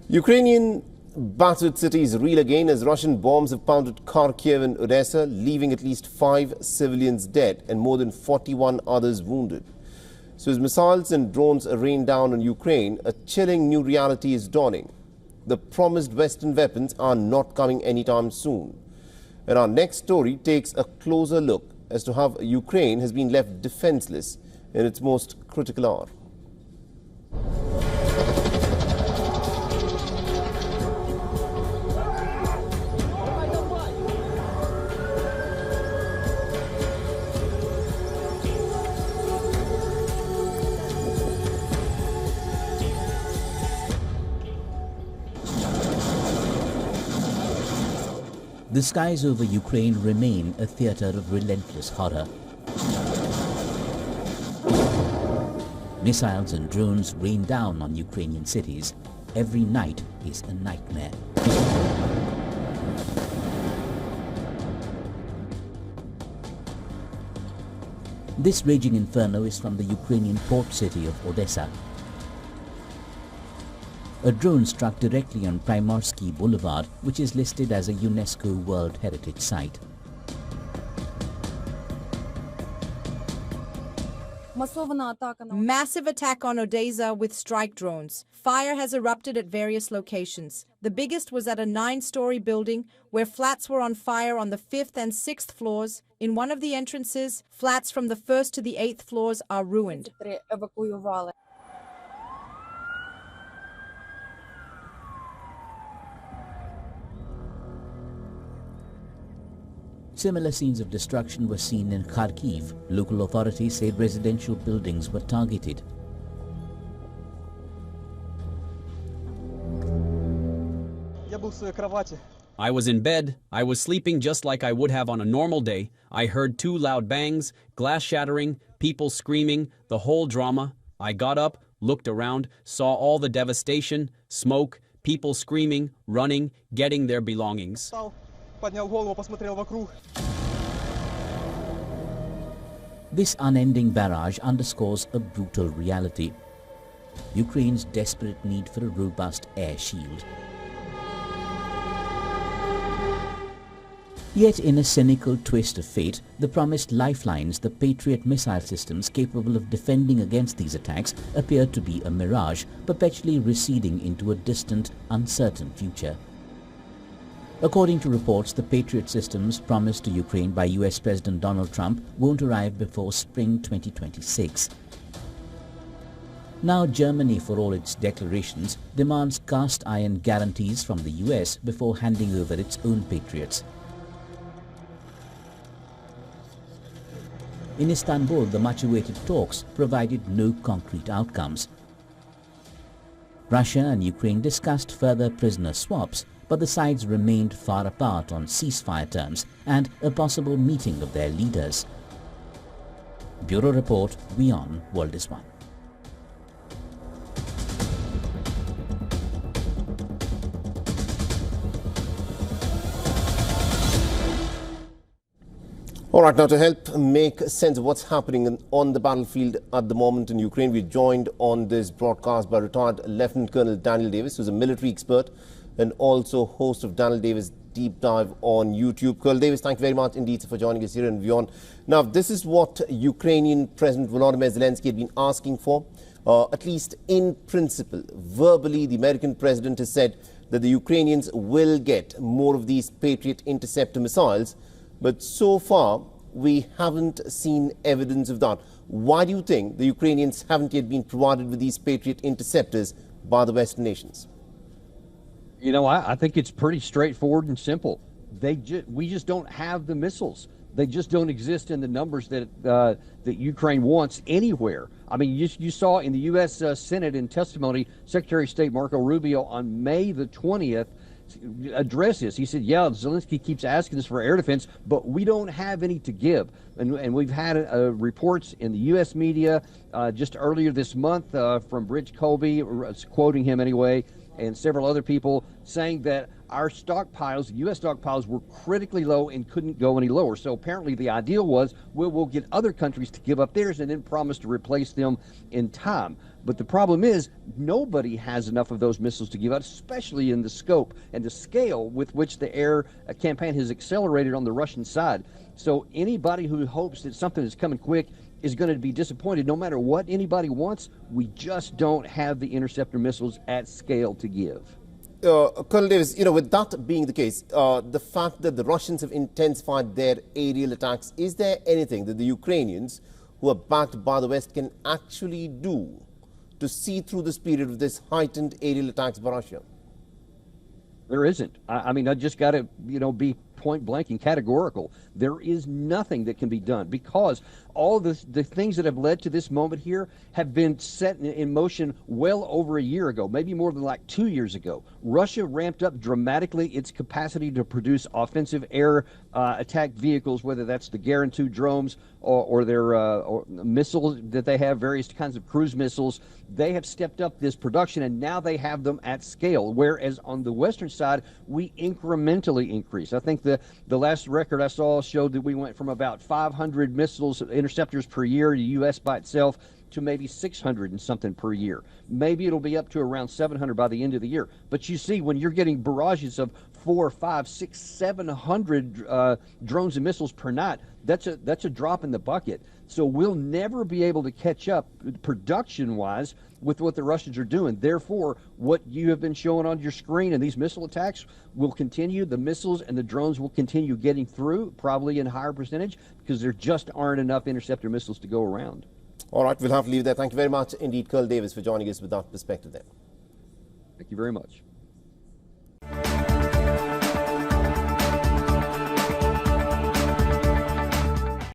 Ukrainian battered cities reel again as Russian bombs have pounded Kharkiv and Odessa, leaving at least 5 civilians dead and more than 41 others wounded. So as missiles and drones rain down on Ukraine, a chilling new reality is dawning. The promised Western weapons are not coming anytime soon. And our next story takes a closer look as to how Ukraine has been left defenseless in its most critical hour. The skies over Ukraine remain a theatre of relentless horror. Missiles and drones rain down on Ukrainian cities. Every night is a nightmare. This raging inferno is from the Ukrainian port city of Odessa. A drone struck directly on Primorsky Boulevard, which is listed as a UNESCO World Heritage Site. Massive attack on Odessa with strike drones. Fire has erupted at various locations. The biggest was at a 9-story building where flats were on fire on the 5th and 6th floors. In one of the entrances, flats from the 1st to the 8th floors are ruined. Similar scenes of destruction were seen in Kharkiv. Local authorities said residential buildings were targeted. I was in bed. I was sleeping just like I would have on a normal day. I heard 2 loud bangs, glass shattering, people screaming, the whole drama. I got up, looked around, saw all the devastation, smoke, people screaming, running, getting their belongings. This unending barrage underscores a brutal reality: Ukraine's desperate need for a robust air shield. Yet in a cynical twist of fate, the promised lifelines, the Patriot missile systems capable of defending against these attacks, appear to be a mirage, perpetually receding into a distant, uncertain future. According to reports, the Patriot systems promised to Ukraine by US President Donald Trump won't arrive before spring 2026. Now Germany, for all its declarations, demands cast-iron guarantees from the US before handing over its own Patriots. In Istanbul, the much-awaited talks provided no concrete outcomes. Russia and Ukraine discussed further prisoner swaps, but the sides remained far apart on ceasefire terms and a possible meeting of their leaders. Bureau Report, WION World is One. All right, now to help make sense of what's happening on the battlefield at the moment in Ukraine, we're joined on this broadcast by retired Lieutenant Colonel Daniel Davis, who's a military expert and also host of Daniel Davis Deep Dive on YouTube. Colonel Davis, thank you very much indeed for joining us here in WION. Now, this is what Ukrainian President Volodymyr Zelensky had been asking for, at least in principle. Verbally, the American president has said that the Ukrainians will get more of these Patriot interceptor missiles, but so far we haven't seen evidence of that. Why do you think the Ukrainians haven't yet been provided with these Patriot interceptors by the Western nations? You know, I think it's pretty straightforward and simple. We just don't have the missiles. They just don't exist in the numbers that that Ukraine wants anywhere. I mean, you saw in the U.S. Senate in testimony, Secretary of State Marco Rubio on May the 20th address this. He said, yeah, Zelensky keeps asking us for air defense, but we don't have any to give. And we've had reports in the U.S. media just earlier this month from Rich Colby, quoting him anyway, and several other people saying that our stockpiles, U.S. stockpiles, were critically low and couldn't go any lower. So apparently the ideal was we'll get other countries to give up theirs and then promise to replace them in time. But the problem is nobody has enough of those missiles to give out, especially in the scope and the scale with which the air campaign has accelerated on the Russian side. So anybody who hopes that something is coming quick is going to be disappointed. No matter what anybody wants, we just don't have the interceptor missiles at scale to give. Colonel Davis, with that being the case, the fact that the Russians have intensified their aerial attacks, is there anything that the Ukrainians, who are backed by the West, can actually do to see through this period of this heightened aerial attacks by Russia? There isn't. I mean, I just got to, be point blank and categorical. There is nothing that can be done because all the things that have led to this moment here have been set in motion well over a year ago, maybe more than like 2 years ago. Russia ramped up dramatically its capacity to produce offensive air attack vehicles, whether that's the Garand 2 drones or their or missiles that they have, various kinds of cruise missiles. They have stepped up this production, and now they have them at scale, whereas on the Western side, we incrementally increase. I think the last record I saw showed that we went from about 500 missiles, interceptors per year, the U.S. by itself, to maybe 600 and something per year. Maybe it'll be up to around 700 by the end of the year. But you see, when you're getting barrages of 4, 5, 6, 700 drones and missiles per night, that's a drop in the bucket. So we'll never be able to catch up production-wise with what the Russians are doing. Therefore, what you have been showing on your screen and these missile attacks will continue. The missiles and the drones will continue getting through, probably in higher percentage, because there just aren't enough interceptor missiles to go around. All right, we'll have to leave there. Thank you very much indeed, Colonel Davis, for joining us with that perspective there. Thank you very much.